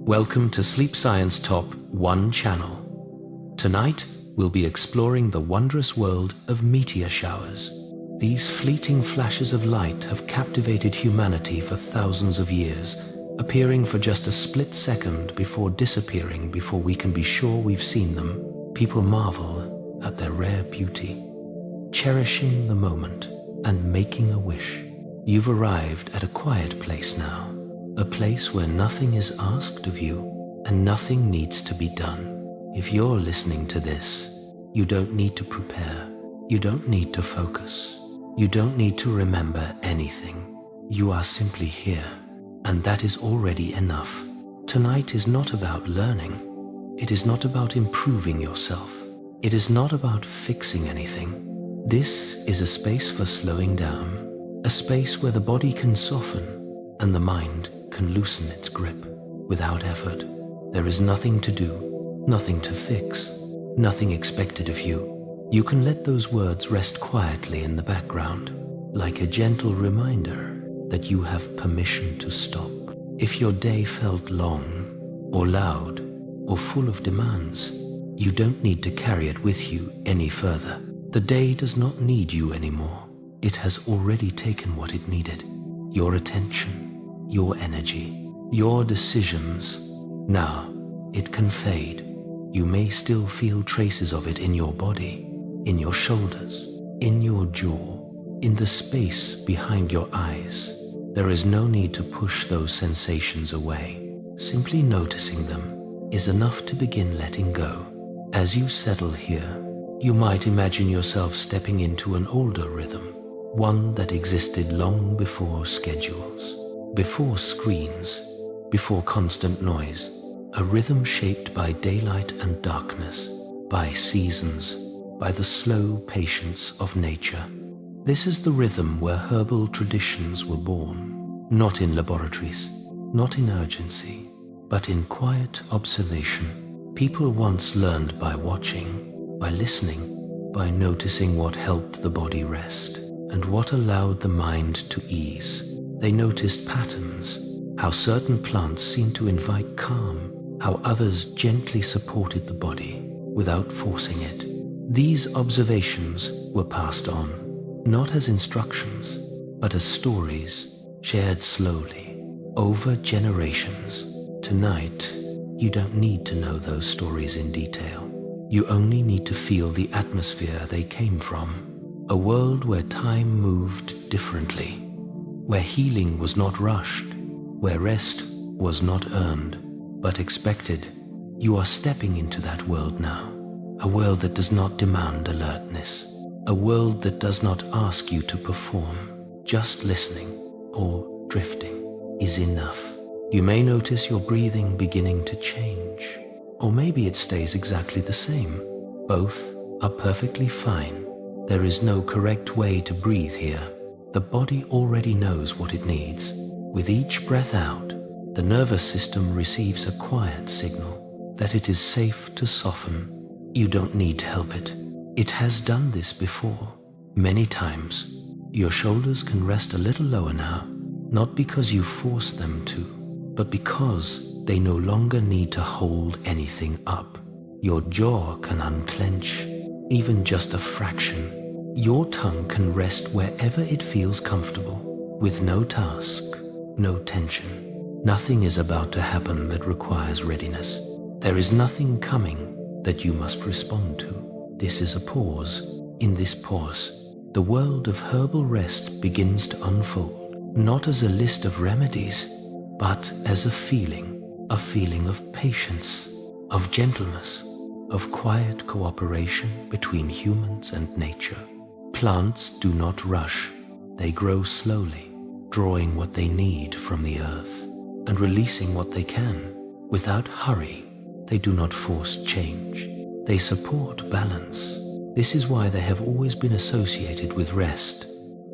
Welcome to Sleep Science Top 1 channel. Tonight, we'll be exploring the wondrous world of meteor showers. These fleeting flashes of light have captivated humanity for thousands of years, appearing for just a split second before disappearing before we can be sure we've seen them. People marvel at their rare beauty, cherishing the moment and making a wish. You've arrived at a quiet place now. A place where nothing is asked of you and nothing needs to be done. If you're listening to this, you don't need to prepare. You don't need to focus. You don't need to remember anything. You are simply here, and that is already enough. Tonight is not about learning. It is not about improving yourself. It is not about fixing anything. This is a space for slowing down, a space where the body can soften and the mind can loosen its grip without effort. There is nothing to do, nothing to fix, nothing expected of you. You can let those words rest quietly in the background, like a gentle reminder that you have permission to stop. If your day felt long, or loud, or full of demands, you don't need to carry it with you any further. The day does not need you anymore. It has already taken what it needed: your attention, your energy, your decisions. Now, it can fade. You may still feel traces of it in your body, in your shoulders, in your jaw, in the space behind your eyes. There is no need to push those sensations away. Simply noticing them is enough to begin letting go. As you settle here, you might imagine yourself stepping into an older rhythm, one that existed long before schedules, before screens, before constant noise, a rhythm shaped by daylight and darkness, by seasons, by the slow patience of nature. This is the rhythm where herbal traditions were born, not in laboratories, not in urgency, but in quiet observation. People once learned by watching, by listening, by noticing what helped the body rest and what allowed the mind to ease. They noticed patterns, how certain plants seemed to invite calm, how others gently supported the body without forcing it. These observations were passed on, not as instructions, but as stories shared slowly over generations. Tonight, you don't need to know those stories in detail. You only need to feel the atmosphere they came from, a world where time moved differently, where healing was not rushed, where rest was not earned, but expected. You are stepping into that world now, a world that does not demand alertness, a world that does not ask you to perform. Just listening or drifting is enough. You may notice your breathing beginning to change, or maybe it stays exactly the same. Both are perfectly fine. There is no correct way to breathe here. The body already knows what it needs. With each breath out, the nervous system receives a quiet signal that it is safe to soften. You don't need to help it. It has done this before, many times. Your shoulders can rest a little lower now, not because you force them to, but because they no longer need to hold anything up. Your jaw can unclench, even just a fraction. Your tongue can rest wherever it feels comfortable, with no task, no tension. Nothing is about to happen that requires readiness. There is nothing coming that you must respond to. This is a pause. In this pause, the world of herbal rest begins to unfold, not as a list of remedies, but as a feeling of patience, of gentleness, of quiet cooperation between humans and nature. Plants do not rush. They grow slowly, drawing what they need from the earth and releasing what they can. Without hurry, they do not force change. They support balance. This is why they have always been associated with rest,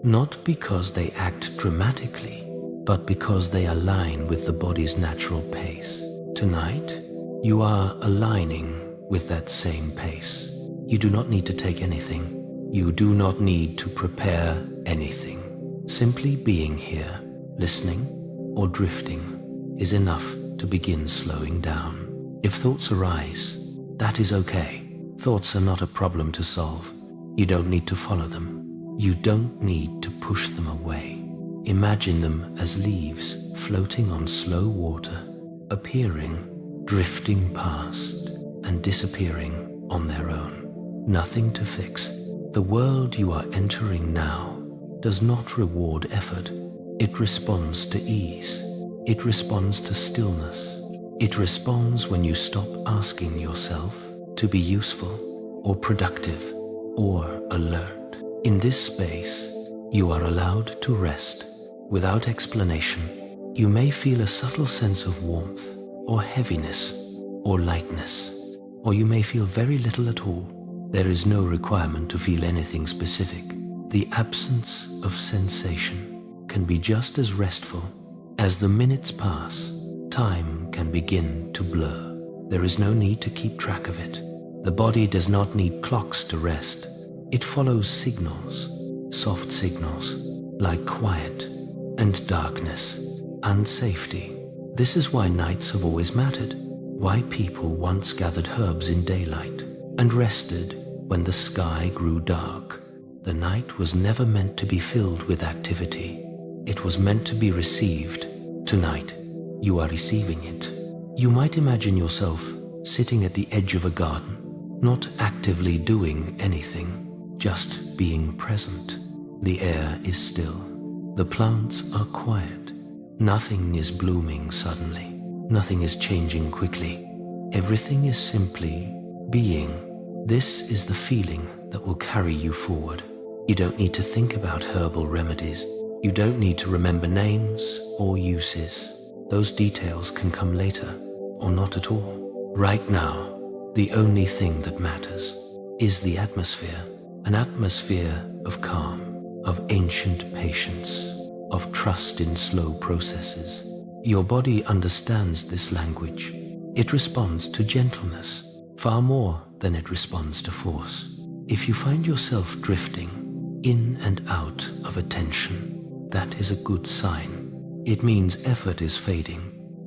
not because they act dramatically, but because they align with the body's natural pace. Tonight, you are aligning with that same pace. You do not need to take anything. You do not need to prepare anything. Simply being here, listening or drifting, is enough. to begin slowing down. If thoughts arise, that is okay. Thoughts are not a problem to solve. You don't need to follow them. You don't need to push them away. Imagine them as leaves floating on slow water, appearing, drifting past, and disappearing on their own. Nothing to fix. The world you are entering now does not reward effort. It responds to ease. It responds to stillness. It responds when you stop asking yourself to be useful or productive or alert. In this space, you are allowed to rest without explanation. You may feel a subtle sense of warmth or heaviness or lightness, or you may feel very little at all. There is no requirement to feel anything specific. The absence of sensation can be just as restful. As the minutes pass, time can begin to blur. There is no need to keep track of it. The body does not need clocks to rest. It follows signals, soft signals, like quiet and darkness and safety. This is why nights have always mattered, why people once gathered herbs in daylight and rested when the sky grew dark. The night was never meant to be filled with activity. It was meant to be received. Tonight, you are receiving it. You might imagine yourself sitting at the edge of a garden, not actively doing anything, just being present. The air is still. The plants are quiet. Nothing is blooming suddenly. Nothing is changing quickly. Everything is simply being. This is the feeling that will carry you forward. You don't need to think about herbal remedies. You don't need to remember names or uses. Those details can come later, or not at all. Right now, the only thing that matters is the atmosphere. An atmosphere of calm, of ancient patience, of trust in slow processes. Your body understands this language. It responds to gentleness far more than it responds to force. If you find yourself drifting in and out of attention, that is a good sign. It means effort is fading.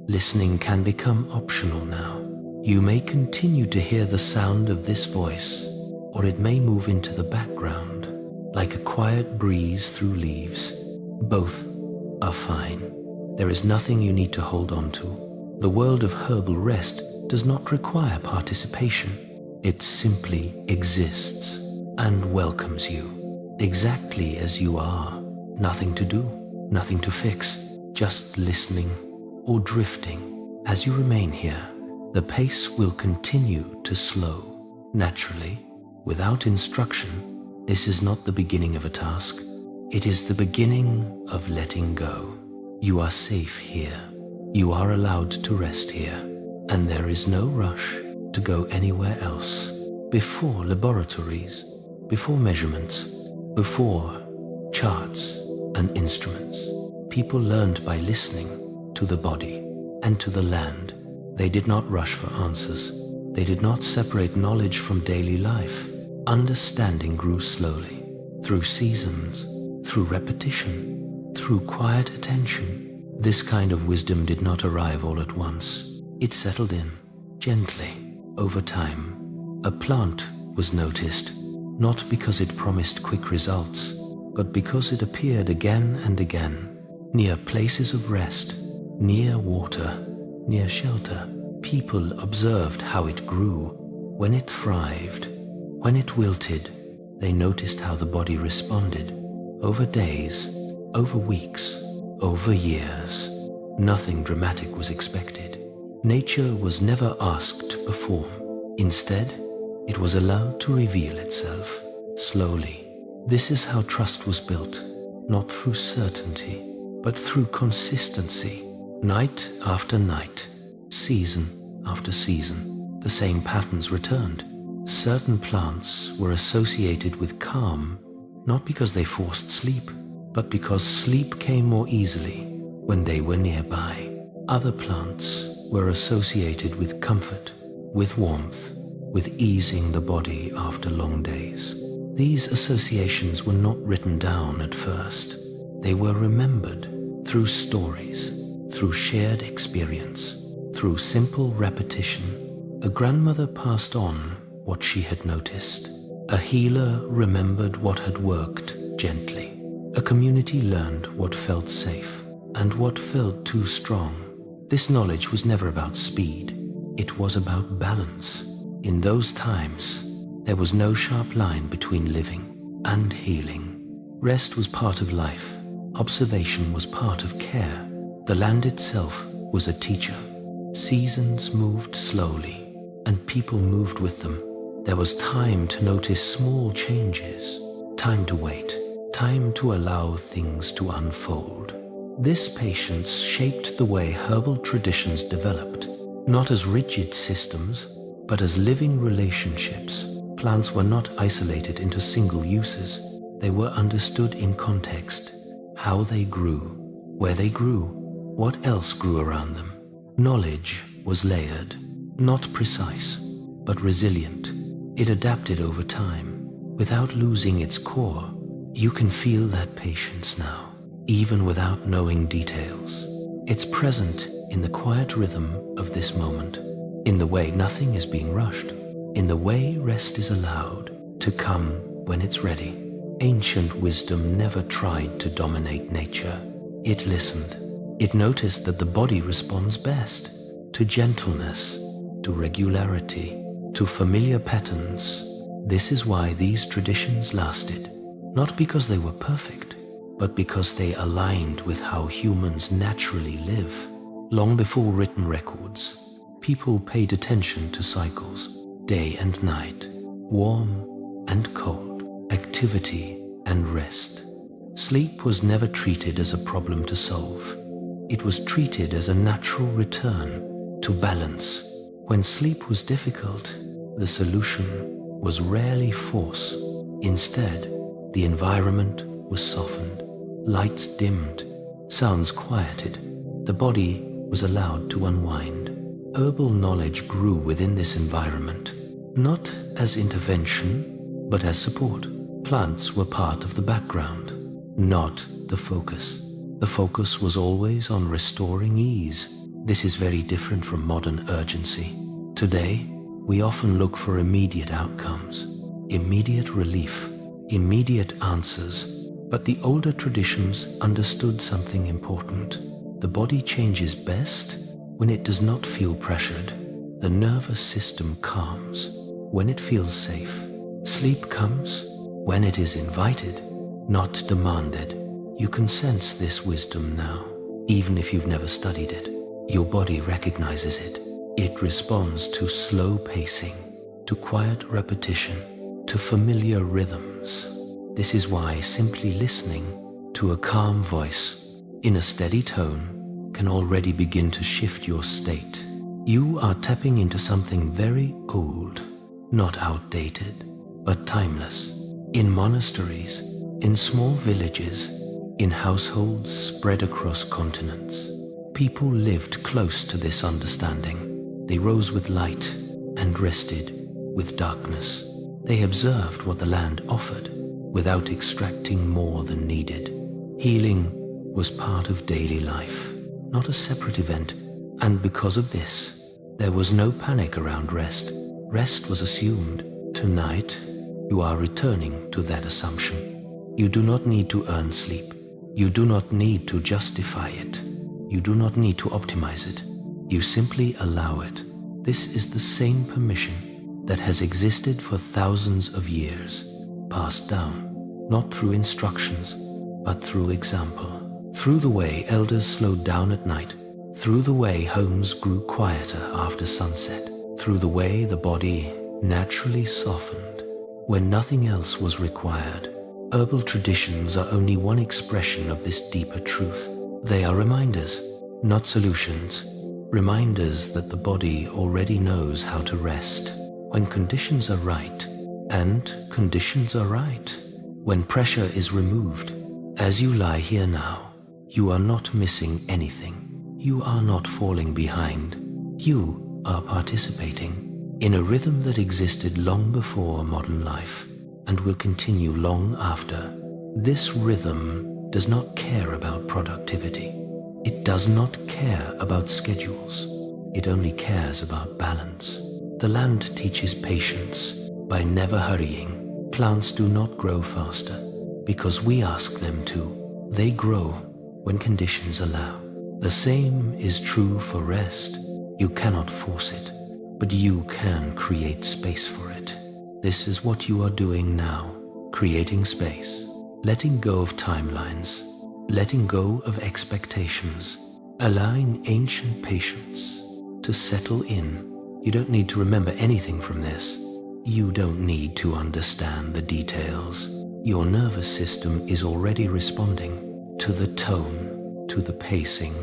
Listening can become optional now. You may continue to hear the sound of this voice, or it may move into the background, like a quiet breeze through leaves. Both are fine. There is nothing you need to hold on to. The world of herbal rest does not require participation. It simply exists and welcomes you, exactly as you are. Nothing to do, nothing to fix, just listening or drifting. As you remain here, the pace will continue to slow, naturally, without instruction. This is not the beginning of a task. It is the beginning of letting go. You are safe here. You are allowed to rest here. And there is no rush to go anywhere else. Before laboratories, before measurements, before charts and instruments, people learned by listening to the body and to the land. They did not rush for answers. They did not separate knowledge from daily life. Understanding grew slowly, through seasons, through repetition, through quiet attention. This kind of wisdom did not arrive all at once. It settled in, gently, over time. A plant was noticed, not because it promised quick results, but because it appeared again and again, near places of rest, near water, near shelter. People observed how it grew. When it thrived, when it wilted, they noticed how the body responded. Over days, over weeks, over years. Nothing dramatic was expected. Nature was never asked to perform. Instead, it was allowed to reveal itself, slowly. This is how trust was built, not through certainty, but through consistency. Night after night, season after season, the same patterns returned. Certain plants were associated with calm, not because they forced sleep, but because sleep came more easily when they were nearby. Other plants were associated with comfort, with warmth, with easing the body after long days. These associations were not written down at first. They were remembered through stories, through shared experience. Through simple repetition, a grandmother passed on what she had noticed. A healer remembered what had worked gently. A community learned what felt safe and what felt too strong. This knowledge was never about speed. It was about balance. In those times, there was no sharp line between living and healing. Rest was part of life. Observation was part of care. The land itself was a teacher. Seasons moved slowly, and people moved with them. There was time to notice small changes, time to wait, time to allow things to unfold. This patience shaped the way herbal traditions developed, not as rigid systems, but as living relationships. Plants were not isolated into single uses. They were understood in context, how they grew, where they grew, what else grew around them. Knowledge was layered, not precise, but resilient. It adapted over time, without losing its core. You can feel that patience now, even without knowing details. It's present in the quiet rhythm of this moment, in the way nothing is being rushed, in the way rest is allowed to come when it's ready. Ancient wisdom never tried to dominate nature. It listened. It noticed that the body responds best to gentleness, to regularity, to familiar patterns. This is why these traditions lasted, not because they were perfect, but because they aligned with how humans naturally live. Long before written records, people paid attention to cycles, day and night, warm and cold, activity and rest. Sleep was never treated as a problem to solve. It was treated as a natural return to balance. When sleep was difficult, the solution was rarely force. Instead, the environment was softened, lights dimmed, sounds quieted. The body was allowed to unwind. Herbal knowledge grew within this environment, not as intervention, but as support. Plants were part of the background, not the focus. The focus was always on restoring ease. This is very different from modern urgency. Today, we often look for immediate outcomes, immediate relief, immediate answers. But the older traditions understood something important. The body changes best when it does not feel pressured. The nervous system calms when it feels safe. Sleep comes when it is invited, not demanded. You can sense this wisdom now, even if you've never studied it. Your body recognizes it. It responds to slow pacing, to quiet repetition, to familiar rhythms. This is why simply listening to a calm voice in a steady tone can already begin to shift your state. You are tapping into something very old, not outdated, but timeless. In monasteries, in small villages, in households spread across continents, people lived close to this understanding. They rose with light and rested with darkness. They observed what the land offered without extracting more than needed. Healing was part of daily life, not a separate event, and because of this, there was no panic around rest. Rest was assumed. Tonight, you are returning to that assumption. You do not need to earn sleep. You do not need to justify it. You do not need to optimize it. You simply allow it. This is the same permission that has existed for thousands of years, passed down, not through instructions, but through example. Through the way elders slowed down at night, through the way homes grew quieter after sunset, through the way the body naturally softened when nothing else was required. Herbal traditions are only one expression of this deeper truth. They are reminders, not solutions. Reminders that the body already knows how to rest when conditions are right, and conditions are right when pressure is removed. As you lie here now, you are not missing anything. You are not falling behind. You are participating in a rhythm that existed long before modern life and will continue long after. This rhythm does not care about productivity. It does not care about schedules. It only cares about balance. The land teaches patience by never hurrying. Plants do not grow faster because we ask them to. They grow when conditions allow. The same is true for rest. You cannot force it, but you can create space for it. This is what you are doing now, creating space, letting go of timelines, letting go of expectations, allowing ancient patience to settle in. You don't need to remember anything from this. You don't need to understand the details. Your nervous system is already responding to the tone, to the pacing,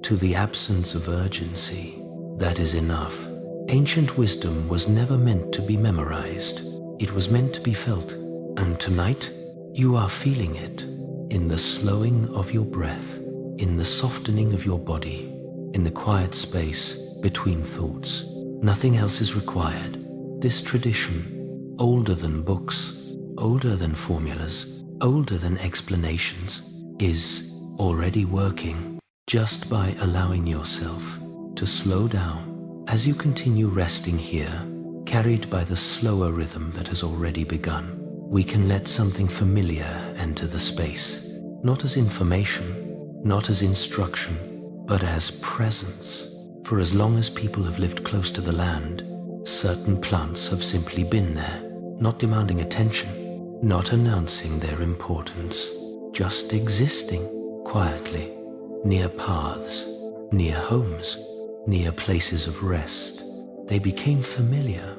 to the absence of urgency. That is enough. Ancient wisdom was never meant to be memorized. It was meant to be felt. And tonight, you are feeling it in the slowing of your breath, in the softening of your body, in the quiet space between thoughts. Nothing else is required. This tradition, older than books, older than formulas, older than explanations, is already working just by allowing yourself to slow down as you continue resting here, carried by the slower rhythm that has already begun. We can let something familiar enter the space, not as information, not as instruction, but as presence. For as long as people have lived close to the land, certain plants have simply been there, not demanding attention, not announcing their importance, just existing quietly, near paths, near homes, near places of rest. They became familiar,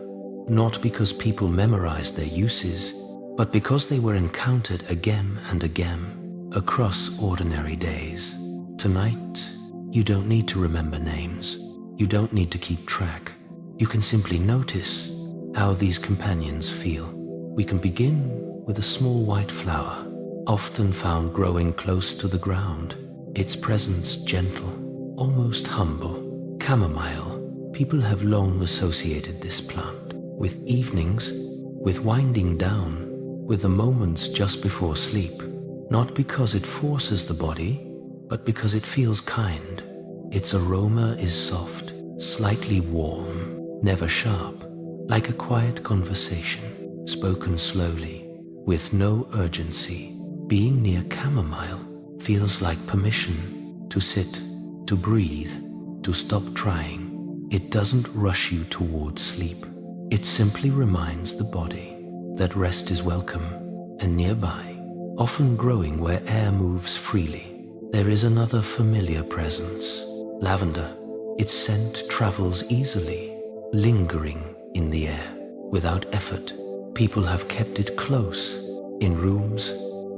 not because people memorized their uses, but because they were encountered again and again across ordinary days. Tonight, you don't need to remember names. You don't need to keep track. You can simply notice how these companions feel. We can begin with a small white flower, often found growing close to the ground. Its presence gentle, almost humble. Chamomile. People have long associated this plant with evenings, with winding down, with the moments just before sleep, not because it forces the body, but because it feels kind. Its aroma is soft, slightly warm, never sharp, like a quiet conversation, spoken slowly, with no urgency. Being near chamomile feels like permission to sit, to breathe, to stop trying. It doesn't rush you towards sleep. It simply reminds the body that rest is welcome and nearby, often growing where air moves freely. There is another familiar presence, lavender. Its scent travels easily, lingering in the air, without effort. People have kept it close, in rooms,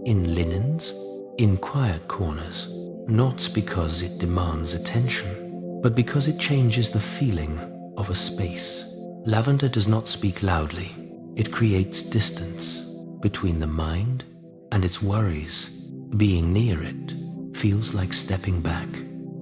in linens, in quiet corners, not because it demands attention, but because it changes the feeling of a space. Lavender does not speak loudly. It creates distance between the mind and its worries. Being near it feels like stepping back,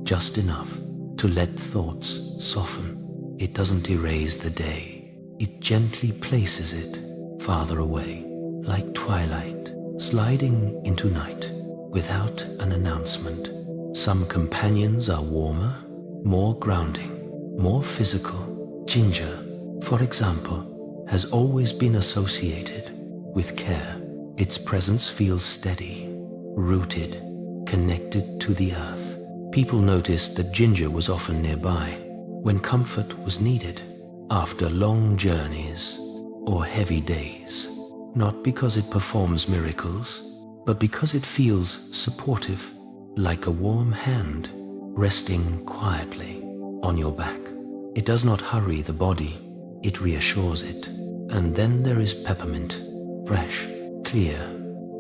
just enough to let thoughts soften. It doesn't erase the day. It gently places it farther away, like twilight, sliding into night without an announcement. Some companions are warmer, more grounding, more physical. Ginger, for example, has always been associated with care. Its presence feels steady, rooted, connected to the earth. People noticed that ginger was often nearby when comfort was needed, after long journeys or heavy days, not because it performs miracles, but because it feels supportive, like a warm hand resting quietly on your back. It does not hurry the body, it reassures it. And then there is peppermint, fresh, clear,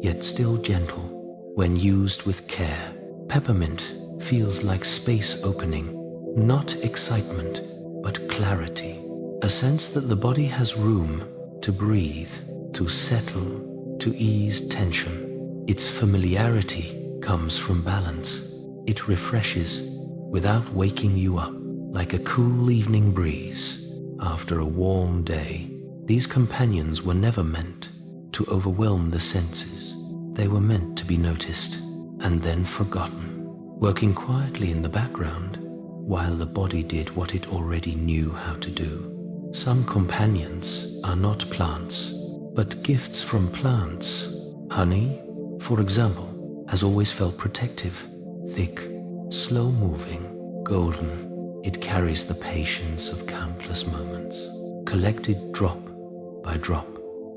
yet still gentle. When used with care, peppermint feels like space opening, not excitement, but clarity. A sense that the body has room to breathe, to settle, to ease tension. Its familiarity comes from balance. It refreshes without waking you up, like a cool evening breeze after a warm day. These companions were never meant to overwhelm the senses. They were meant to be noticed and then forgotten, working quietly in the background, while the body did what it already knew how to do. Some companions are not plants, but gifts from plants. Honey, for example, has always felt protective, thick, slow-moving, golden. It carries the patience of countless moments, collected drop by drop.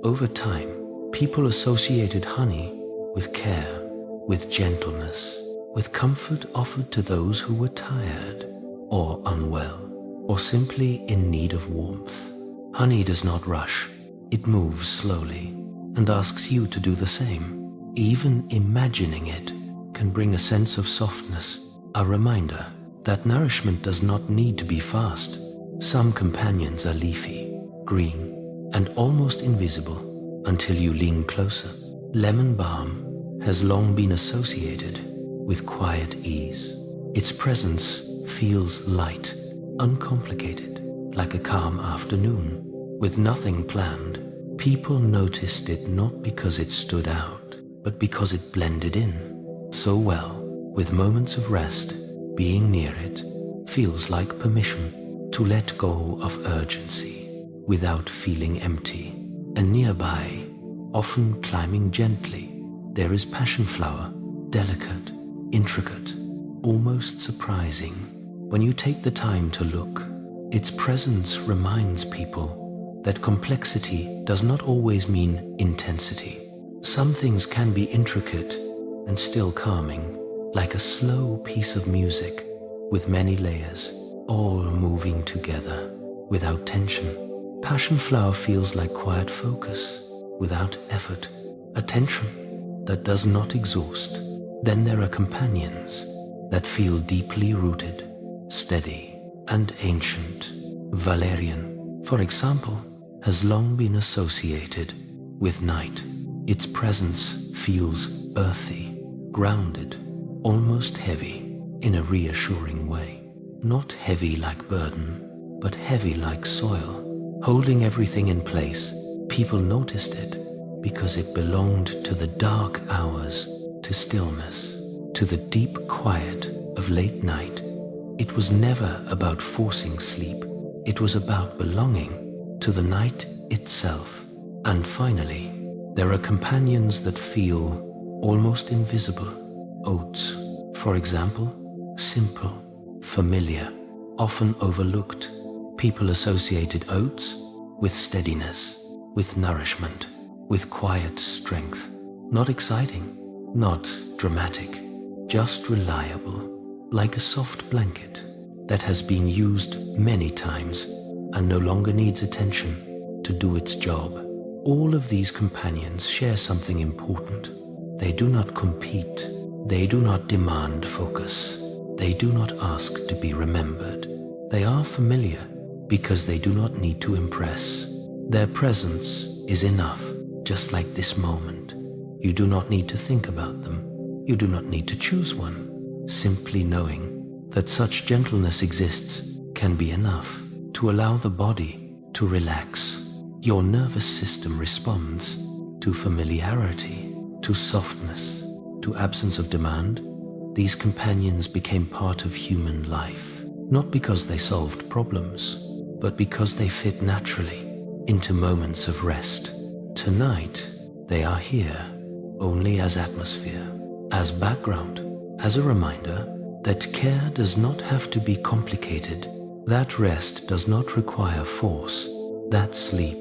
Over time, people associated honey with care, with gentleness, with comfort offered to those who were tired or unwell, or simply in need of warmth. Honey does not rush. It moves slowly and asks you to do the same. Even imagining it can bring a sense of softness, a reminder that nourishment does not need to be fast. Some companions are leafy, green, and almost invisible until you lean closer. Lemon balm has long been associated with quiet ease. Its presence feels light, uncomplicated, like a calm afternoon. With nothing planned, people noticed it not because it stood out, but because it blended in so well with moments of rest. Being near it feels like permission to let go of urgency without feeling empty. And nearby, often climbing gently, there is passionflower, delicate, intricate, almost surprising. When you take the time to look, its presence reminds people that complexity does not always mean intensity. Some things can be intricate and still calming, like a slow piece of music with many layers, all moving together without tension. Passionflower feels like quiet focus without effort, attention that does not exhaust. Then there are companions that feel deeply rooted, steady, and ancient. Valerian, for example, has long been associated with night. Its presence feels earthy, grounded, almost heavy in a reassuring way. Not heavy like burden, but heavy like soil, holding everything in place. People noticed it because it belonged to the dark hours, to stillness, to the deep quiet of late night. It was never about forcing sleep. It was about belonging to the night itself. And finally, there are companions that feel almost invisible. Oats, for example, simple, familiar, often overlooked. People associated oats with steadiness, with nourishment, with quiet strength. Not exciting, not dramatic, just reliable, like a soft blanket that has been used many times and no longer needs attention to do its job. All of these companions share something important. They do not compete. They do not demand focus. They do not ask to be remembered. They are familiar because they do not need to impress. Their presence is enough, just like this moment. You do not need to think about them. You do not need to choose one. Simply knowing that such gentleness exists can be enough to allow the body to relax. Your nervous system responds to familiarity, to softness, to absence of demand. These companions became part of human life, not because they solved problems, but because they fit naturally into moments of rest. Tonight, they are here only as atmosphere, as background, as a reminder that care does not have to be complicated, that rest does not require force, that sleep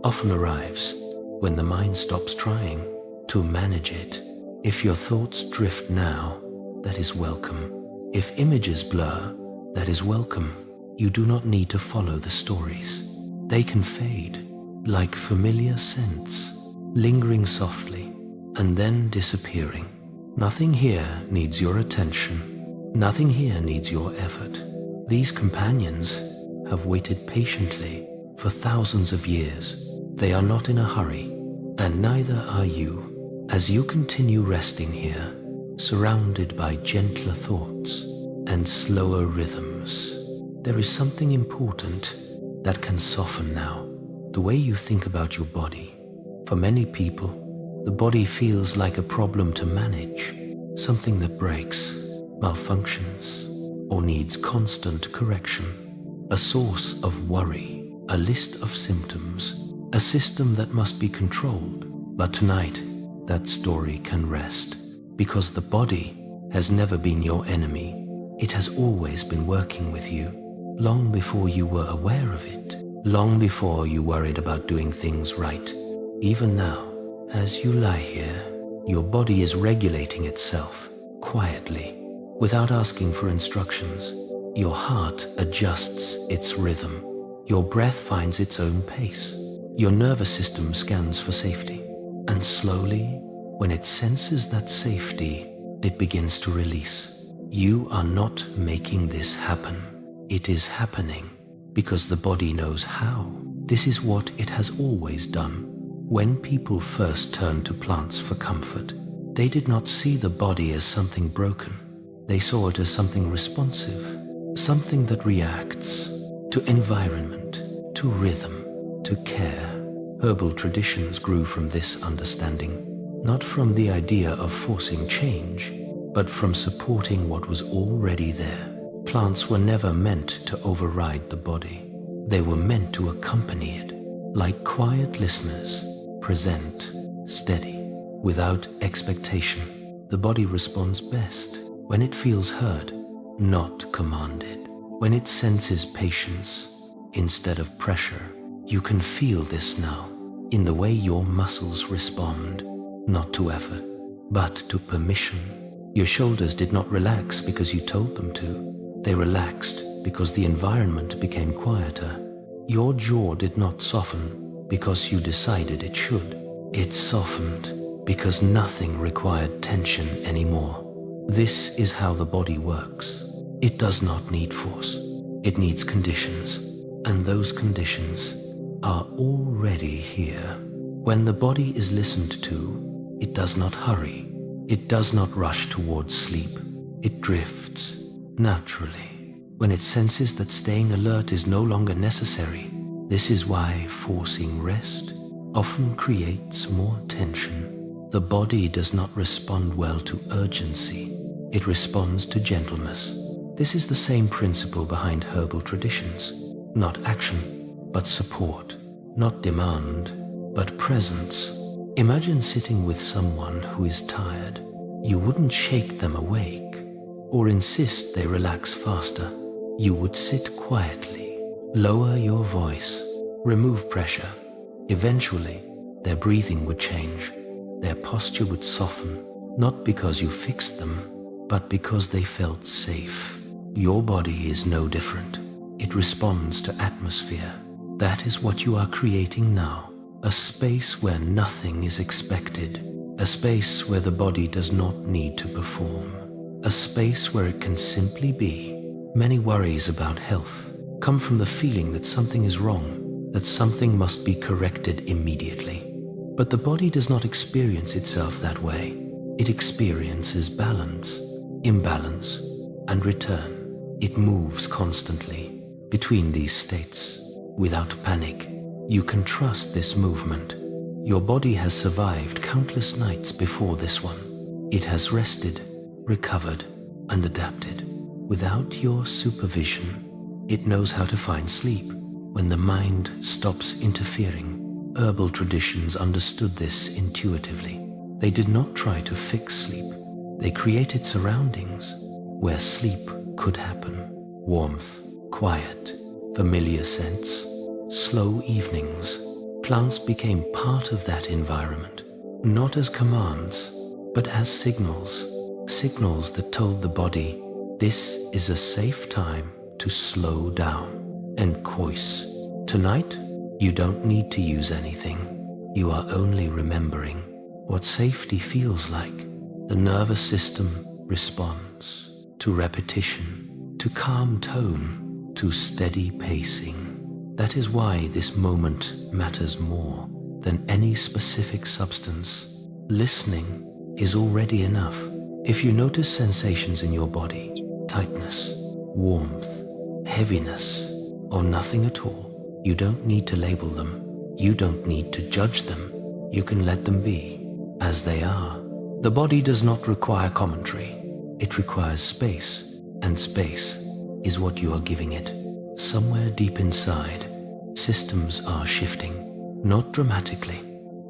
often arrives when the mind stops trying to manage it. If your thoughts drift now, that is welcome. If images blur, that is welcome. You do not need to follow the stories. They can fade like familiar scents, lingering softly and then disappearing. Nothing here needs your attention. Nothing here needs your effort. These companions have waited patiently for thousands of years. They are not in a hurry, and neither are you. As you continue resting here, surrounded by gentler thoughts and slower rhythms, there is something important that can soften now. The way you think about your body. For many people, the body feels like a problem to manage, something that breaks, malfunctions, or needs constant correction, a source of worry, a list of symptoms, a system that must be controlled. But tonight, that story can rest, because the body has never been your enemy. It has always been working with you, long before you were aware of it, long before you worried about doing things right. Even now, as you lie here, your body is regulating itself, quietly, without asking for instructions. Your heart adjusts its rhythm. Your breath finds its own pace. Your nervous system scans for safety. And slowly, when it senses that safety, it begins to release. You are not making this happen. It is happening because the body knows how. This is what it has always done. When people first turned to plants for comfort, they did not see the body as something broken. They saw it as something responsive, something that reacts to environment, to rhythm, to care. Herbal traditions grew from this understanding, not from the idea of forcing change, but from supporting what was already there. Plants were never meant to override the body. They were meant to accompany it, like quiet listeners, present, steady, without expectation. The body responds best when it feels heard, not commanded. When it senses patience instead of pressure. You can feel this now in the way your muscles respond, not to effort, but to permission. Your shoulders did not relax because you told them to. They relaxed because the environment became quieter. Your jaw did not soften because you decided it should. It softened because nothing required tension anymore. This is how the body works. It does not need force. It needs conditions, and those conditions are already here. When the body is listened to, it does not hurry. It does not rush towards sleep. It drifts naturally. When it senses that staying alert is no longer necessary, this is why forcing rest often creates more tension. The body does not respond well to urgency. It responds to gentleness. This is the same principle behind herbal traditions. Not action, but support. Not demand, but presence. Imagine sitting with someone who is tired. You wouldn't shake them awake or insist they relax faster. You would sit quietly, lower your voice, remove pressure. Eventually, their breathing would change. Their posture would soften, not because you fixed them, but because they felt safe. Your body is no different. It responds to atmosphere. That is what you are creating now. A space where nothing is expected. A space where the body does not need to perform. A space where it can simply be. Many worries about health come from the feeling that something is wrong, that something must be corrected immediately. But the body does not experience itself that way. It experiences balance, imbalance, and return. It moves constantly between these states. Without panic, you can trust this movement. Your body has survived countless nights before this one. It has rested, recovered, and adapted. Without your supervision, it knows how to find sleep when the mind stops interfering. Herbal traditions understood this intuitively. They did not try to fix sleep. They created surroundings where sleep could happen. Warmth, quiet, familiar scents, slow evenings. Plants became part of that environment, not as commands, but as signals. Signals that told the body, this is a safe time to slow down and coise. Tonight, you don't need to use anything. You are only remembering what safety feels like. The nervous system responds to repetition, to calm tone, to steady pacing. That is why this moment matters more than any specific substance. Listening is already enough. If you notice sensations in your body, tightness, warmth, heaviness, or nothing at all, you don't need to label them. You don't need to judge them. You can let them be as they are. The body does not require commentary. It requires space. and space is what you are giving it. Somewhere deep inside, systems are shifting, not dramatically,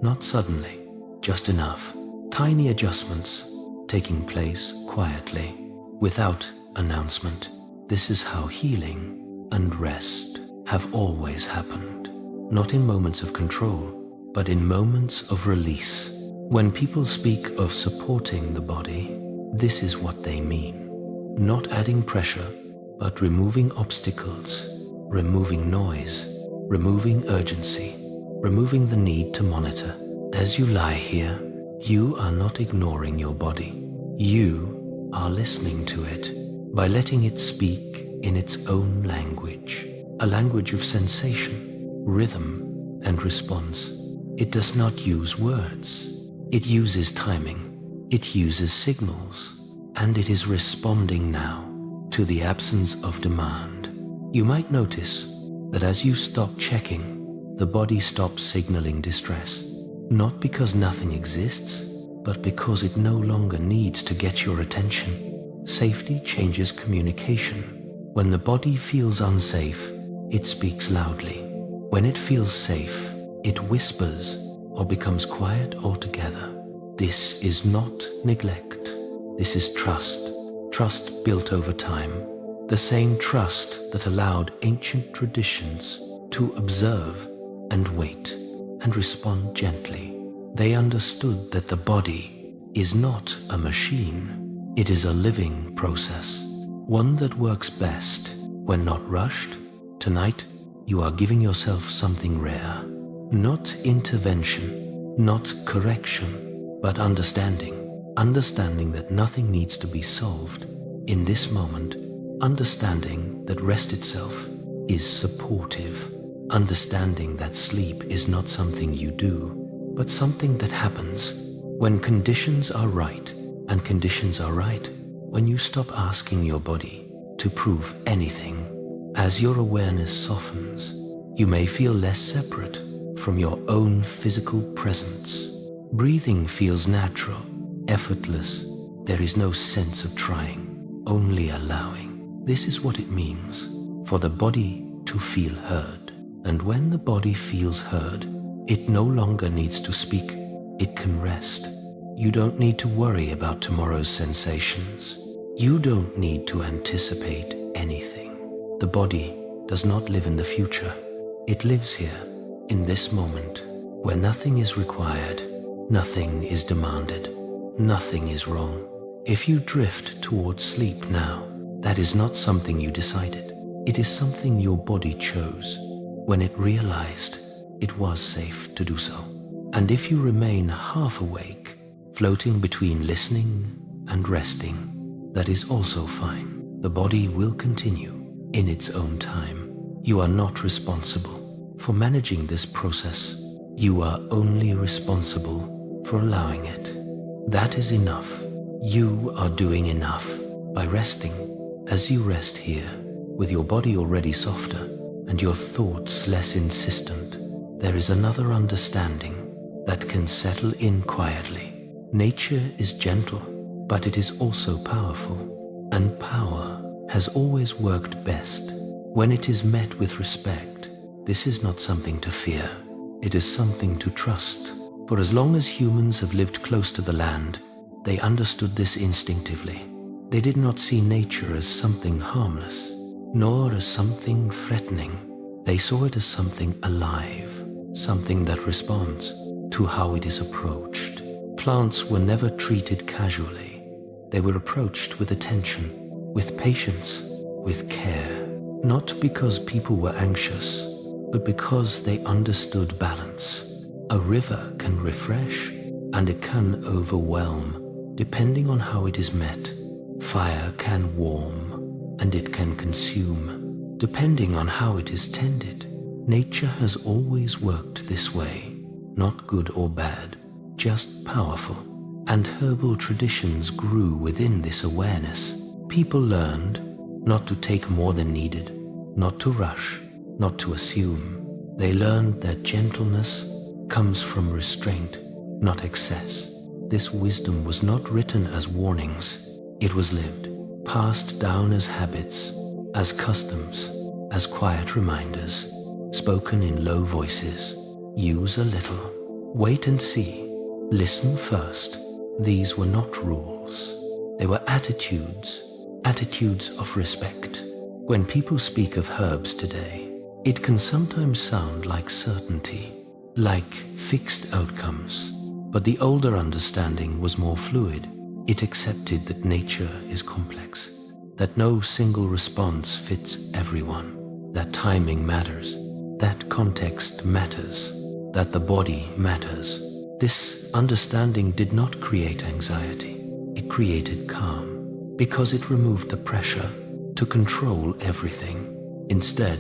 not suddenly, just enough. Tiny adjustments taking place quietly, without announcement. This is how healing and rest have always happened. Not in moments of control, but in moments of release. When people speak of supporting the body, this is what they mean. Not adding pressure, but removing obstacles, removing noise, removing urgency, removing the need to monitor. As you lie here, you are not ignoring your body. You are listening to it by letting it speak in its own language, a language of sensation, rhythm, and response. It does not use words. It uses timing. It uses signals. And it is responding now to the absence of demand. You might notice that as you stop checking, the body stops signaling distress. Not because nothing exists, but because it no longer needs to get your attention. Safety changes communication. When the body feels unsafe, it speaks loudly. When it feels safe, it whispers or becomes quiet altogether. This is not neglect. This is trust. Trust built over time. The same trust that allowed ancient traditions to observe and wait and respond gently. They understood that the body is not a machine. It is a living process, one that works best when not rushed. Tonight, you are giving yourself something rare. Not intervention, not correction, but understanding. Understanding that nothing needs to be solved in this moment. Understanding that rest itself is supportive. Understanding that sleep is not something you do, but something that happens when conditions are right. And conditions are right when you stop asking your body to prove anything. As your awareness softens, you may feel less separate from your own physical presence. Breathing feels natural, effortless. There is no sense of trying, only allowing. This is what it means for the body to feel heard. And when the body feels heard, it no longer needs to speak. It can rest. You don't need to worry about tomorrow's sensations. You don't need to anticipate anything. The body does not live in the future. It lives here, in this moment, where nothing is required, nothing is demanded, nothing is wrong. If you drift towards sleep now, that is not something you decided. It is something your body chose when it realized it was safe to do so. And if you remain half awake, floating between listening and resting, that is also fine. The body will continue in its own time. You are not responsible for managing this process. You are only responsible for allowing it. That is enough. You are doing enough by resting. As you rest here, with your body already softer and your thoughts less insistent, there is another understanding that can settle in quietly. Nature is gentle, but it is also powerful, and power has always worked best when it is met with respect. This is not something to fear. It is something to trust. For as long as humans have lived close to the land, they understood this instinctively. They did not see nature as something harmless, nor as something threatening. They saw it as something alive, something that responds to how it is approached. Plants were never treated casually. They were approached with attention, with patience, with care. Not because people were anxious, but because they understood balance. A river can refresh, and it can overwhelm, depending on how it is met. Fire can warm, and it can consume, depending on how it is tended. Nature has always worked this way, not good or bad, just powerful. And herbal traditions grew within this awareness. People learned not to take more than needed, not to rush, not to assume. They learned that gentleness comes from restraint, not excess. This wisdom was not written as warnings. It was lived. passed down as habits, as customs, as quiet reminders, spoken in low voices. Use a little, wait and see, listen first. These were not rules. They were attitudes, attitudes of respect. When people speak of herbs today, it can sometimes sound like certainty, like fixed outcomes. But the older understanding was more fluid. It accepted that nature is complex, that no single response fits everyone, that timing matters, that context matters, that the body matters. This understanding did not create anxiety. It created calm, because it removed the pressure to control everything. Instead,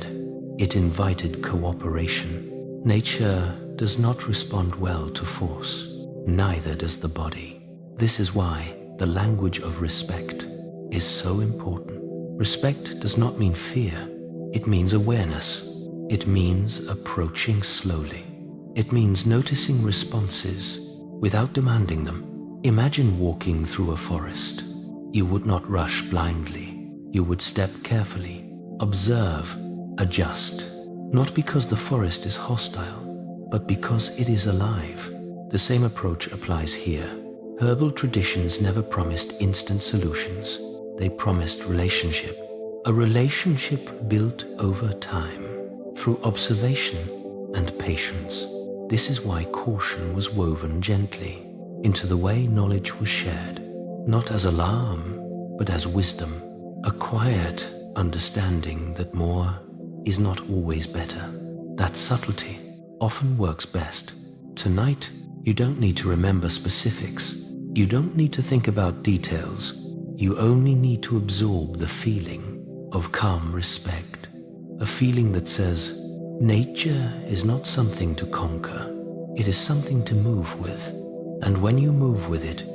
it invited cooperation. Nature does not respond well to force. Neither does the body. This is why the language of respect is so important. Respect does not mean fear. It means awareness. It means approaching slowly. It means noticing responses without demanding them. Imagine walking through a forest. You would not rush blindly. You would step carefully, observe, adjust. Not because the forest is hostile, but because it is alive. The same approach applies here. Herbal traditions never promised instant solutions. They promised relationship. A relationship built over time, through observation and patience. This is why caution was woven gently into the way knowledge was shared, not as alarm, but as wisdom, a quiet understanding that more is not always better. That subtlety often works best. Tonight, you don't need to remember specifics. You don't need to think about details. You only need to absorb the feeling of calm respect, a feeling that says, nature is not something to conquer. It is something to move with. And when you move with it,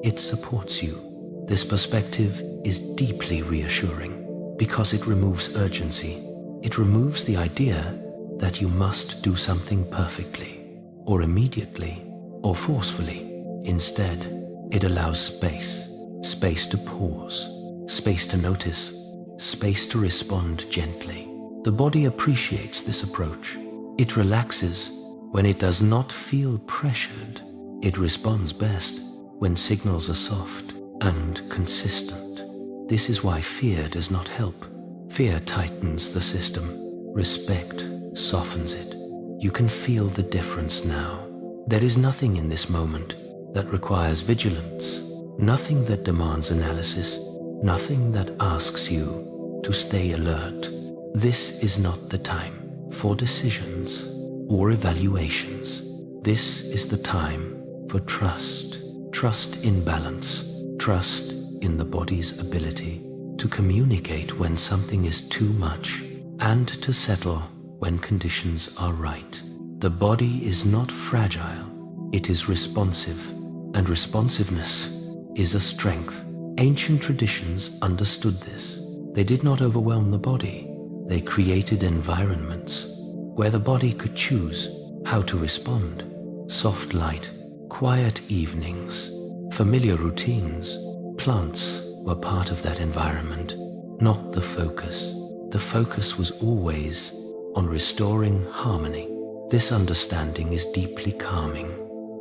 it supports you. This perspective is deeply reassuring because it removes urgency. It removes the idea that you must do something perfectly, or immediately, or forcefully. Instead, it allows space, space to pause, space to notice, space to respond gently. The body appreciates this approach. It relaxes when it does not feel pressured. It responds best when signals are soft and consistent. This is why fear does not help. Fear tightens the system. Respect softens it. You can feel the difference now. There is nothing in this moment that requires vigilance, nothing that demands analysis, nothing that asks you to stay alert. This is not the time for decisions or evaluations. This is the time for trust. Trust in balance, trust in the body's ability to communicate when something is too much and to settle when conditions are right. The body is not fragile, it is responsive, and responsiveness is a strength. Ancient traditions understood this. They did not overwhelm the body. They created environments where the body could choose how to respond. Soft light, quiet evenings, familiar routines. Plants were part of that environment, not the focus. The focus was always on restoring harmony. This understanding is deeply calming,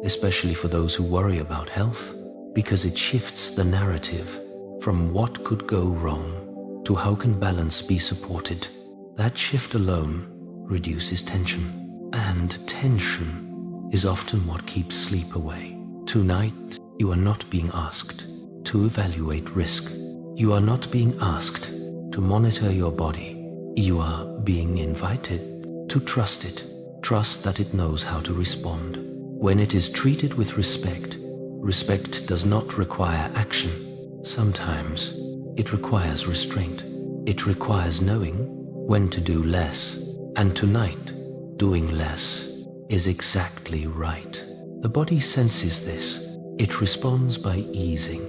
especially for those who worry about health, because it shifts the narrative from what could go wrong to how can balance be supported. That shift alone reduces tension, and tension is often what keeps sleep away. Tonight, you are not being asked to evaluate risk. You are not being asked to monitor your body. You are being invited to trust it. Trust that it knows how to respond. When it is treated with respect, respect does not require action. Sometimes it requires restraint. It requires knowing when to do less. And tonight, doing less is exactly right. The body senses this. It responds by easing.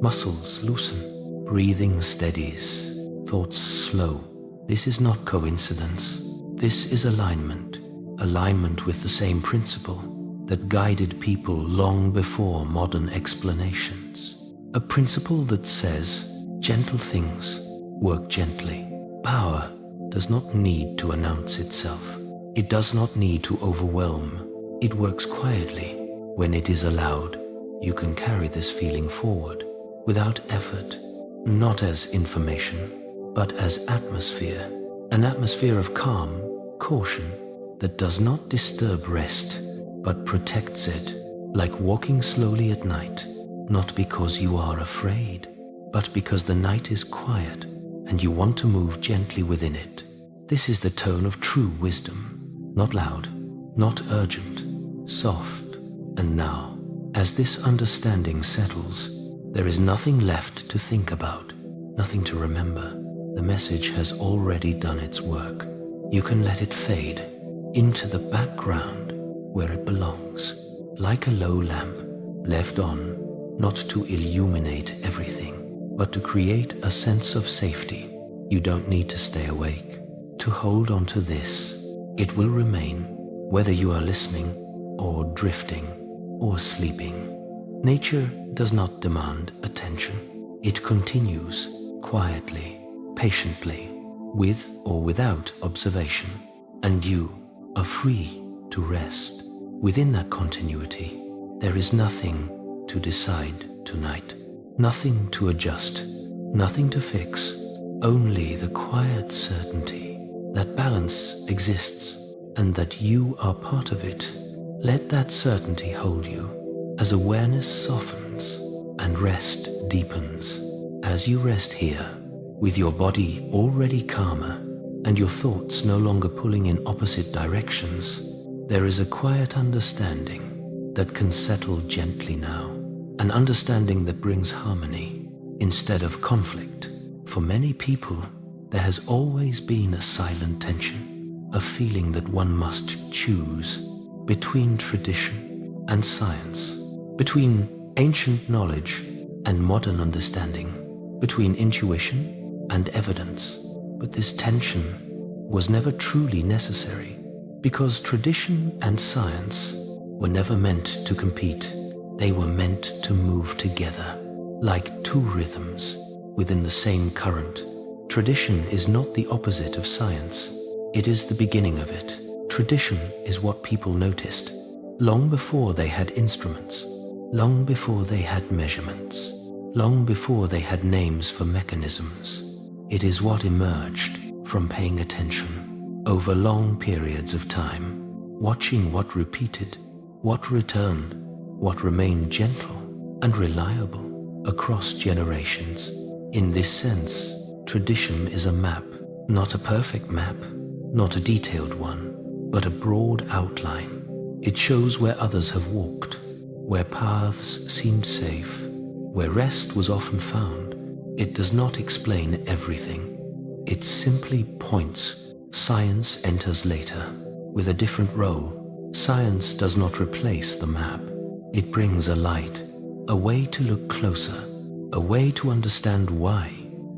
Muscles loosen. Breathing steadies. Thoughts slow. This is not coincidence. This is alignment. Alignment with the same principle that guided people long before modern explanations. A principle that says, Gentle things work gently. Power does not need to announce itself. It does not need to overwhelm. It works quietly. When it is allowed, you can carry this feeling forward without effort, not as information, but as atmosphere. An atmosphere of calm, caution, that does not disturb rest, but protects it, like walking slowly at night, not because you are afraid, but because the night is quiet and you want to move gently within it. This is the tone of true wisdom, not loud, not urgent, soft. And now, as this understanding settles, there is nothing left to think about, nothing to remember. The message has already done its work. You can let it fade into the background where it belongs, like a low lamp left on, not to illuminate everything, but to create a sense of safety. You don't need to stay awake to hold on to this. It will remain, whether you are listening or drifting or sleeping. Nature does not demand attention. It continues quietly, patiently, with or without observation, and you are free to rest. Within that continuity, there is nothing to decide tonight, nothing to adjust, nothing to fix, only the quiet certainty that balance exists and that you are part of it. Let that certainty hold you as awareness softens and rest deepens. As you rest here, with your body already calmer and your thoughts no longer pulling in opposite directions, there is a quiet understanding that can settle gently now, an understanding that brings harmony instead of conflict. For many people, there has always been a silent tension, a feeling that one must choose between tradition and science, between ancient knowledge and modern understanding, between intuition and evidence. But this tension was never truly necessary, because tradition and science were never meant to compete. They were meant to move together, like two rhythms within the same current. Tradition is not the opposite of science. It is the beginning of it. Tradition is what people noticed long before they had instruments, long before they had measurements, long before they had names for mechanisms. It is what emerged from paying attention over long periods of time, watching what repeated, what returned, what remained gentle and reliable across generations. In this sense, tradition is a map, not a perfect map, not a detailed one, but a broad outline. It shows where others have walked, where paths seemed safe, where rest was often found. It does not explain everything. It simply points. Science enters later, with a different role. Science does not replace the map. It brings a light, a way to look closer, a way to understand why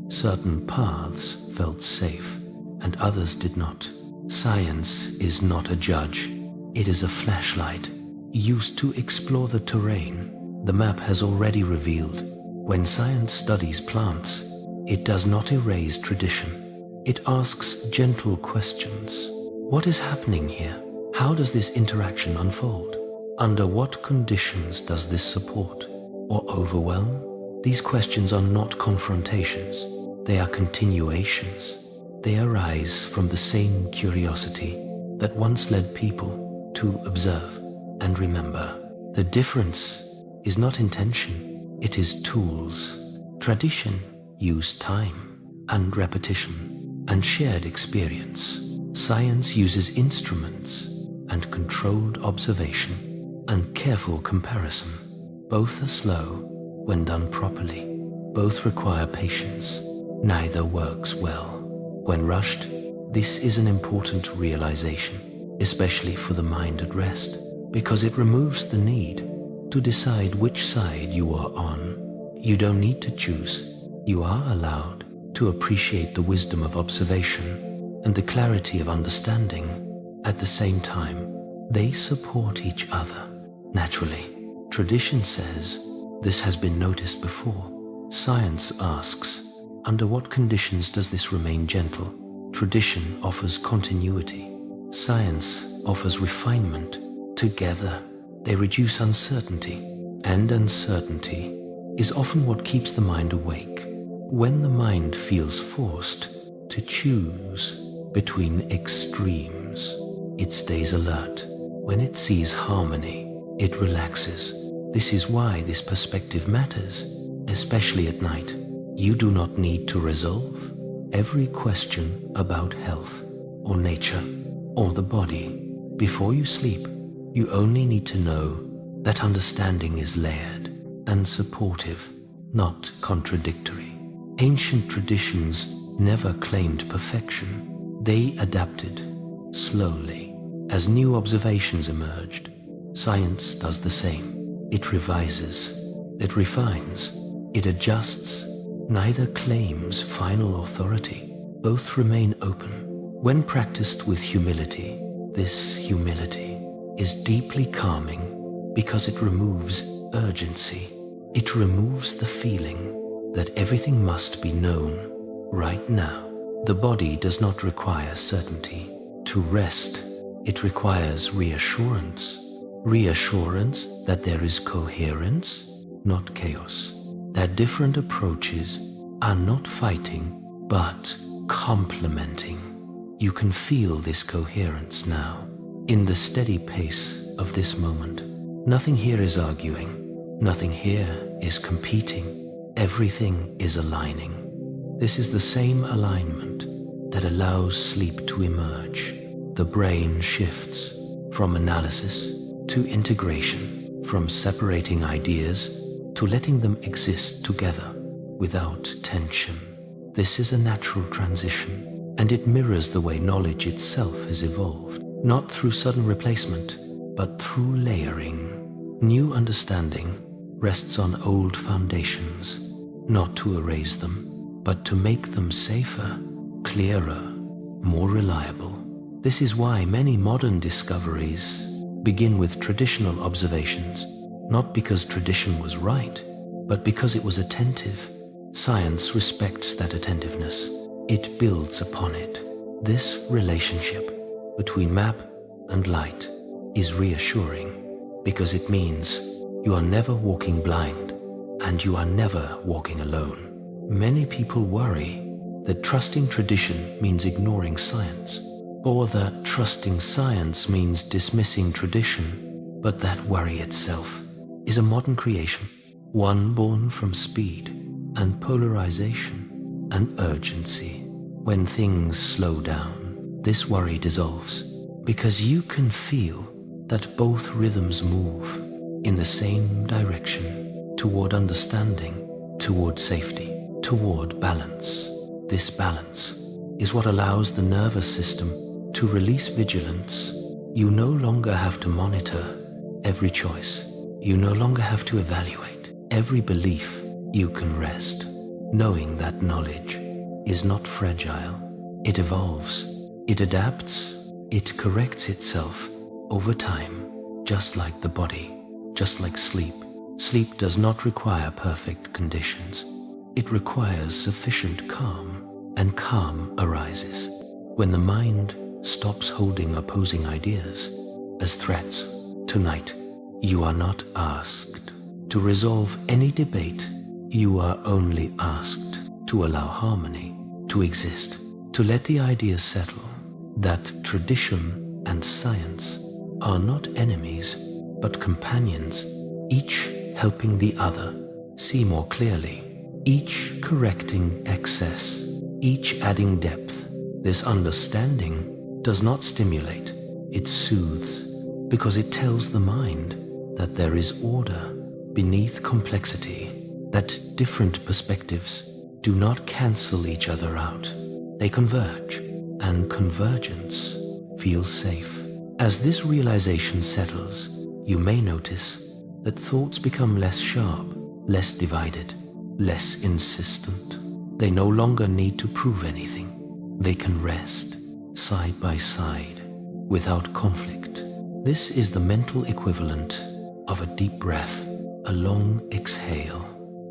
certain paths felt safe and others did not. Science is not a judge. It is a flashlight used to explore the terrain the map has already revealed. When science studies plants, it does not erase tradition. It asks gentle questions. What is happening here? How does this interaction unfold? Under what conditions does this support or overwhelm? These questions are not confrontations. They are continuations. They arise from the same curiosity that once led people to observe and remember. The difference is not intention, it is tools. Tradition used time and repetition and shared experience. Science uses instruments and controlled observation and careful comparison. Both are slow when done properly. Both require patience. Neither works well when rushed. This is an important realization, especially for the mind at rest, because it removes the need to decide which side you are on. You don't need to choose. You are allowed to appreciate the wisdom of observation and the clarity of understanding at the same time. They support each other naturally. Tradition says, this has been noticed before. Science asks, Under what conditions does this remain gentle? Tradition offers continuity. Science offers refinement. Together, they reduce uncertainty. And uncertainty is often what keeps the mind awake. When the mind feels forced to choose between extremes, it stays alert. When it sees harmony, it relaxes. This is why this perspective matters, especially at night. You do not need to resolve every question about health or nature or the body before you sleep. You only need to know that understanding is layered and supportive, not contradictory. Ancient traditions never claimed perfection. They adapted slowly. As new observations emerged, science does the same. It revises, it refines, it adjusts. Neither claims final authority. Both remain open. When practiced with humility, this humility is deeply calming because it removes urgency. It removes the feeling that everything must be known right now. The body does not require certainty to rest. It requires reassurance. Reassurance that there is coherence, not chaos. That different approaches are not fighting, but complementing. You can feel this coherence now, in the steady pace of this moment. Nothing here is arguing. Nothing here is competing. Everything is aligning. This is the same alignment that allows sleep to emerge. The brain shifts from analysis to integration, from separating ideas to letting them exist together without tension. This is a natural transition, and it mirrors the way knowledge itself has evolved, not through sudden replacement, but through layering. New understanding rests on old foundations, not to erase them, but to make them safer, clearer, more reliable. This is why many modern discoveries begin with traditional observations, not because tradition was right, but because it was attentive. Science respects that attentiveness. It builds upon it. This relationship between map and light is reassuring because it means you are never walking blind and you are never walking alone. Many people worry that trusting tradition means ignoring science, or that trusting science means dismissing tradition, but that worry itself is a modern creation, one born from speed and polarization and urgency. When things slow down, this worry dissolves because you can feel that both rhythms move in the same direction, toward understanding, toward safety, toward balance. This balance is what allows the nervous system to release vigilance. You no longer have to monitor every choice. You no longer have to evaluate every belief. You can rest, knowing that knowledge is not fragile. It evolves, it adapts, it corrects itself over time, just like the body, just like sleep. Sleep does not require perfect conditions. It requires sufficient calm, and calm arises when the mind stops holding opposing ideas as threats. Tonight, you are not asked to resolve any debate. You are only asked to allow harmony to exist, to let the ideas settle, that tradition and science are not enemies, but companions, each helping the other see more clearly, each correcting excess, each adding depth. This understanding does not stimulate, it soothes, because it tells the mind that there is order beneath complexity, that different perspectives do not cancel each other out. They converge, and convergence feels safe. As this realization settles, you may notice that thoughts become less sharp, less divided, less insistent. They no longer need to prove anything. They can rest side by side without conflict. This is the mental equivalent of a deep breath, a long exhale,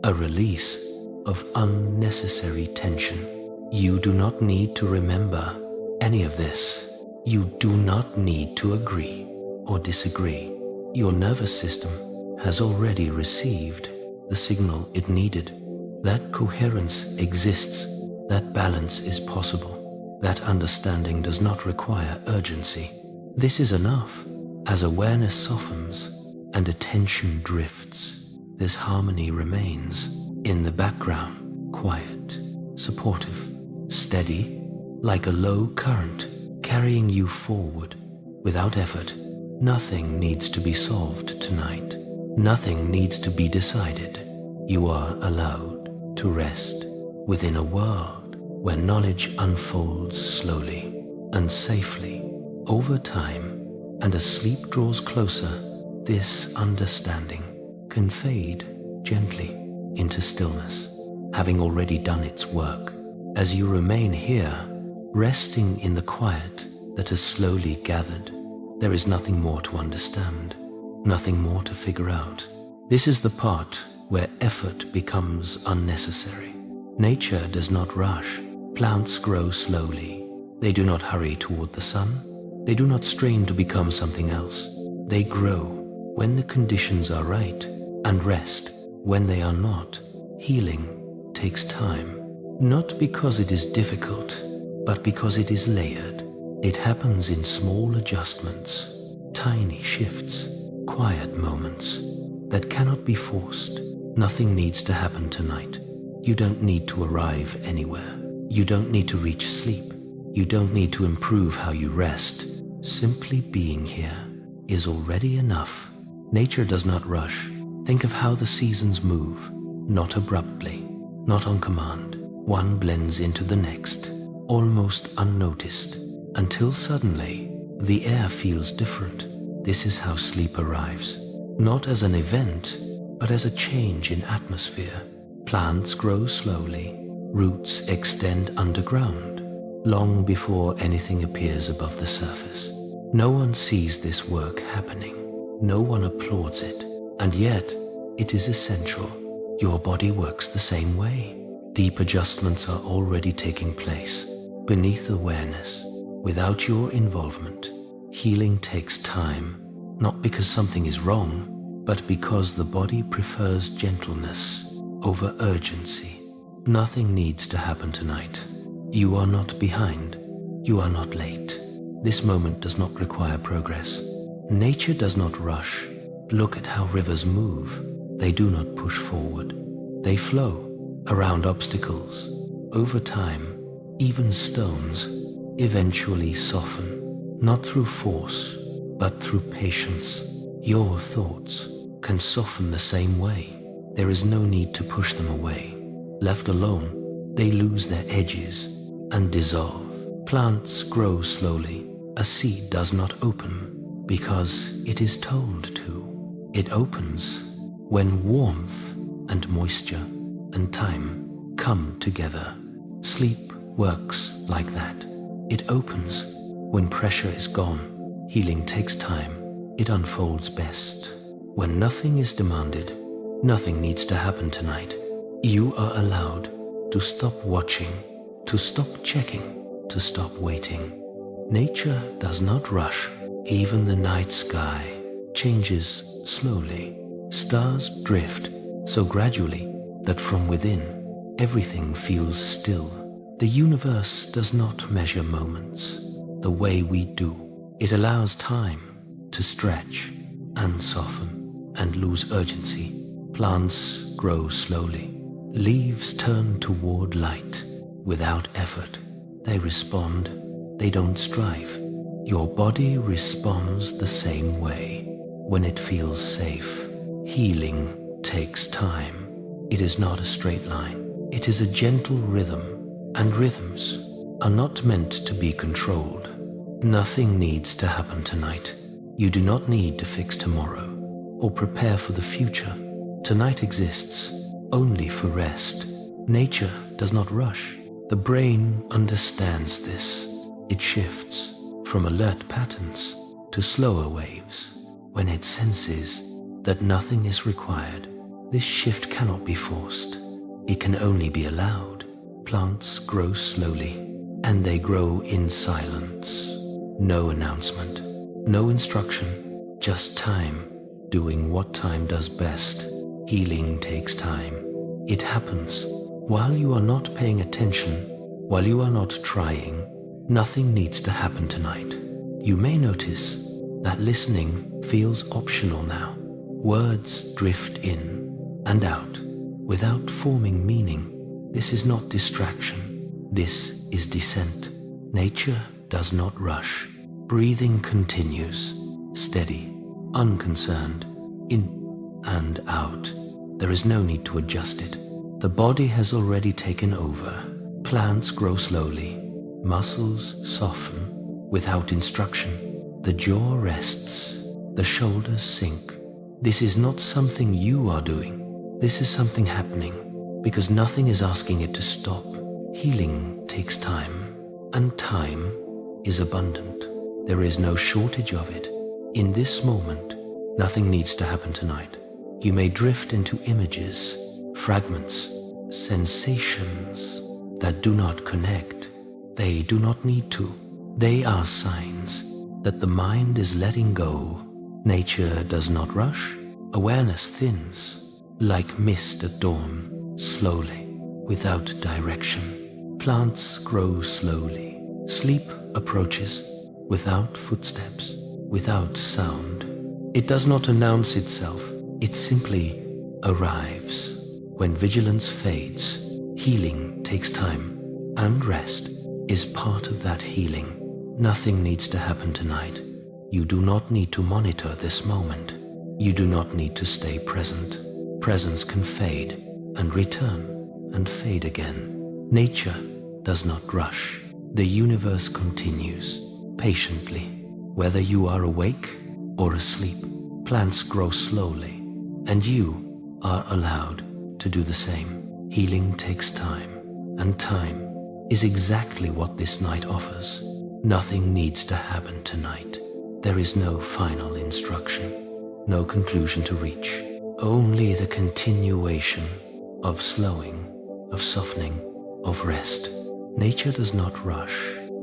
a release of unnecessary tension. You do not need to remember any of this. You do not need to agree or disagree. Your nervous system has already received the signal it needed. That coherence exists. That balance is possible. That understanding does not require urgency. This is enough. As awareness softens and attention drifts, this harmony remains in the background, quiet, supportive, steady, like a low current carrying you forward without effort. Nothing needs to be solved tonight. Nothing needs to be decided. You are allowed to rest within a world where knowledge unfolds slowly and safely over time, and as sleep draws closer, this understanding can fade gently into stillness, having already done its work. As you remain here, resting in the quiet that has slowly gathered, there is nothing more to understand, nothing more to figure out. This is the part where effort becomes unnecessary. Nature does not rush. Plants grow slowly. They do not hurry toward the sun. They do not strain to become something else. They grow when the conditions are right and rest when they are not. Healing takes time, not because it is difficult, but because it is layered. It happens in small adjustments, tiny shifts, quiet moments that cannot be forced. Nothing needs to happen tonight. You don't need to arrive anywhere. You don't need to reach sleep. You don't need to improve how you rest. Simply being here is already enough. Nature does not rush. Think of how the seasons move, not abruptly, not on command. One blends into the next, almost unnoticed, until suddenly the air feels different. This is how sleep arrives, not as an event, but as a change in atmosphere. Plants grow slowly, roots extend underground, long before anything appears above the surface. No one sees this work happening. No one applauds it, and yet it is essential. Your body works the same way. Deep adjustments are already taking place beneath awareness. Without your involvement, healing takes time, not because something is wrong, but because the body prefers gentleness over urgency. Nothing needs to happen tonight. You are not behind. You are not late. This moment does not require progress. Nature does not rush. Look at how rivers move. They do not push forward. They flow around obstacles. Over time, even stones eventually soften, not through force, but through patience. Your thoughts can soften the same way. There is no need to push them away. Left alone, they lose their edges and dissolve. Plants grow slowly. A seed does not open because it is told to. It opens when warmth and moisture and time come together. Sleep works like that. It opens when pressure is gone. Healing takes time. It unfolds best when nothing is demanded. Nothing needs to happen tonight. You are allowed to stop watching, to stop checking, to stop waiting. Nature does not rush. Even the night sky changes slowly. Stars drift so gradually that from within, everything feels still. The universe does not measure moments the way we do. It allows time to stretch and soften and lose urgency. Plants grow slowly. Leaves turn toward light without effort. They respond. They don't strive. Your body responds the same way when it feels safe. Healing takes time. It is not a straight line. It is a gentle rhythm, and rhythms are not meant to be controlled. Nothing needs to happen tonight. You do not need to fix tomorrow or prepare for the future. Tonight exists only for rest. Nature does not rush. The brain understands this. It shifts from alert patterns to slower waves when it senses that nothing is required. This shift cannot be forced. It can only be allowed. Plants grow slowly, and they grow in silence. No announcement, no instruction, just time, doing what time does best. Healing takes time. It happens while you are not paying attention, while you are not trying. Nothing needs to happen tonight. You may notice that listening feels optional now. Words drift in and out without forming meaning. This is not distraction. This is descent. Nature does not rush. Breathing continues, steady, unconcerned, in and out. There is no need to adjust it. The body has already taken over. Plants grow slowly. Muscles soften without instruction. The jaw rests. The shoulders sink. This is not something you are doing. This is something happening because nothing is asking it to stop. Healing takes time, and time is abundant. There is no shortage of it. In this moment, nothing needs to happen tonight. You may drift into images, fragments, sensations that do not connect. They do not need to. They are signs that the mind is letting go. Nature does not rush. Awareness thins, like mist at dawn, slowly, without direction. Plants grow slowly. Sleep approaches without footsteps, without sound. It does not announce itself. It simply arrives. When vigilance fades, healing takes time, and rest is part of that healing. Nothing needs to happen tonight. You do not need to monitor this moment. You do not need to stay present. Presence can fade and return and fade again. Nature does not rush. The universe continues patiently. Whether you are awake or asleep, plants grow slowly, and you are allowed to do the same. Healing takes time, and time is exactly what this night offers. Nothing needs to happen tonight. There is no final instruction, no conclusion to reach, only the continuation of slowing, of softening, of rest. Nature does not rush,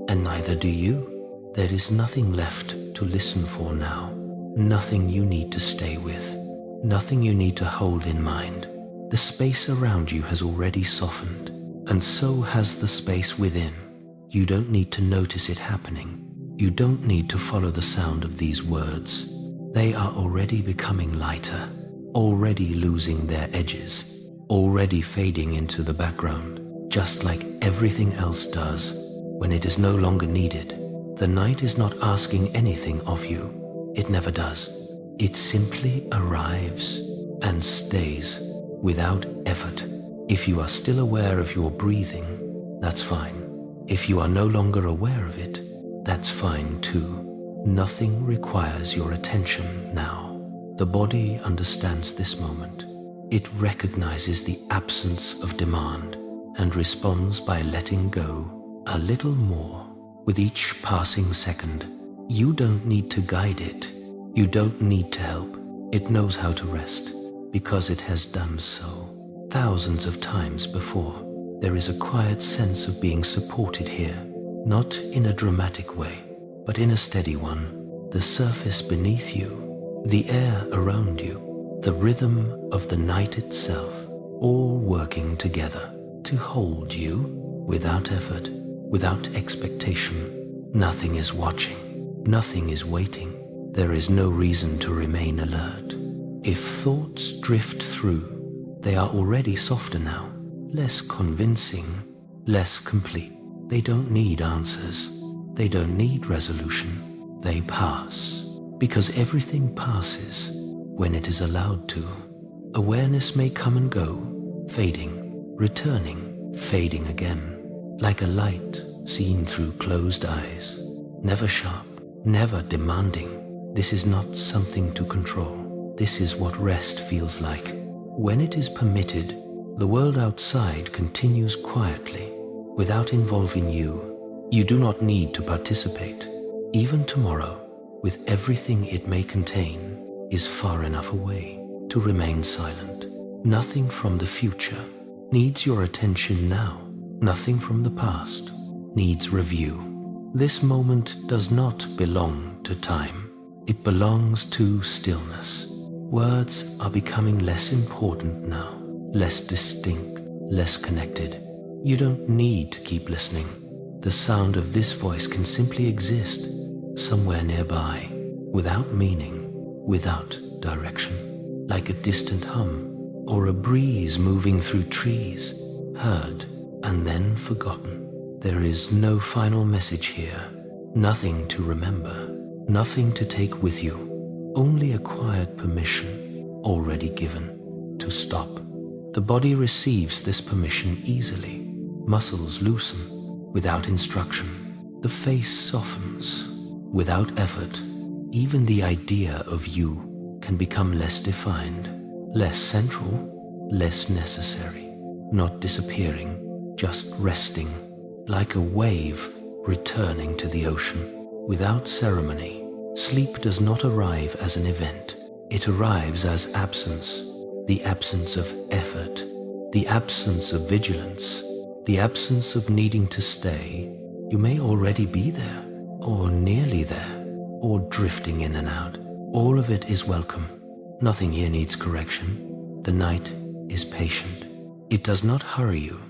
and neither do you. There is nothing left to listen for now, nothing you need to stay with, nothing you need to hold in mind. The space around you has already softened, and so has the space within. You don't need to notice it happening. You don't need to follow the sound of these words. They are already becoming lighter, already losing their edges, already fading into the background, just like everything else does when it is no longer needed. The night is not asking anything of you. It never does. It simply arrives and stays without effort. If you are still aware of your breathing, that's fine. If you are no longer aware of it, that's fine too. Nothing requires your attention now. The body understands this moment. It recognizes the absence of demand and responds by letting go a little more with each passing second. You don't need to guide it. You don't need to help. It knows how to rest because it has done so thousands of times before. There is a quiet sense of being supported here, not in a dramatic way, but in a steady one. The surface beneath you, the air around you, the rhythm of the night itself, all working together to hold you without effort, without expectation. Nothing is watching, nothing is waiting. There is no reason to remain alert. If thoughts drift through, they are already softer now, less convincing, less complete. They don't need answers. They don't need resolution. They pass, because everything passes when it is allowed to. Awareness may come and go, fading, returning, fading again, like a light seen through closed eyes. Never sharp, never demanding. This is not something to control. This is what rest feels like. When it is permitted, the world outside continues quietly, without involving you. You do not need to participate. Even tomorrow, with everything it may contain, is far enough away to remain silent. Nothing from the future, needs your attention now. Nothing from the past needs review. This moment does not belong to time. It belongs to stillness. Words are becoming less important now, less distinct, less connected. You don't need to keep listening. The sound of this voice can simply exist somewhere nearby, without meaning, without direction, like a distant hum or a breeze moving through trees, heard and then forgotten. There is no final message here, nothing to remember, nothing to take with you, only a quiet permission already given to stop. The body receives this permission easily. Muscles loosen without instruction. The face softens without effort. Even the idea of you can become less defined, less central, less necessary, not disappearing, just resting, like a wave returning to the ocean. Without ceremony, sleep does not arrive as an event. It arrives as absence, the absence of effort, the absence of vigilance, the absence of needing to stay. You may already be there, or nearly there, or drifting in and out. All of it is welcome. Nothing here needs correction. The night is patient. It does not hurry you.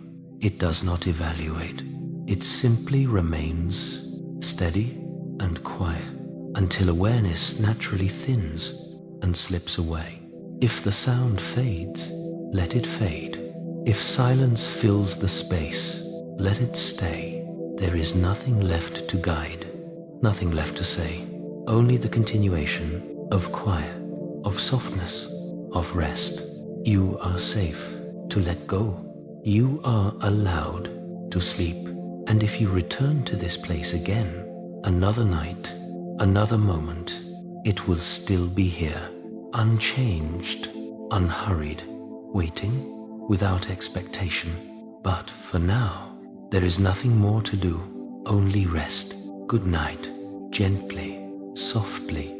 It does not evaluate. It simply remains steady and quiet until awareness naturally thins and slips away. If the sound fades, let it fade. If silence fills the space, let it stay. There is nothing left to guide, nothing left to say, only the continuation of quiet, of softness, of rest. You are safe to let go. You are allowed to sleep. And if you return to this place again, another night, another moment, it will still be here, unchanged, unhurried, waiting, without expectation. But for now, there is nothing more to do, only rest. Good night, gently, softly,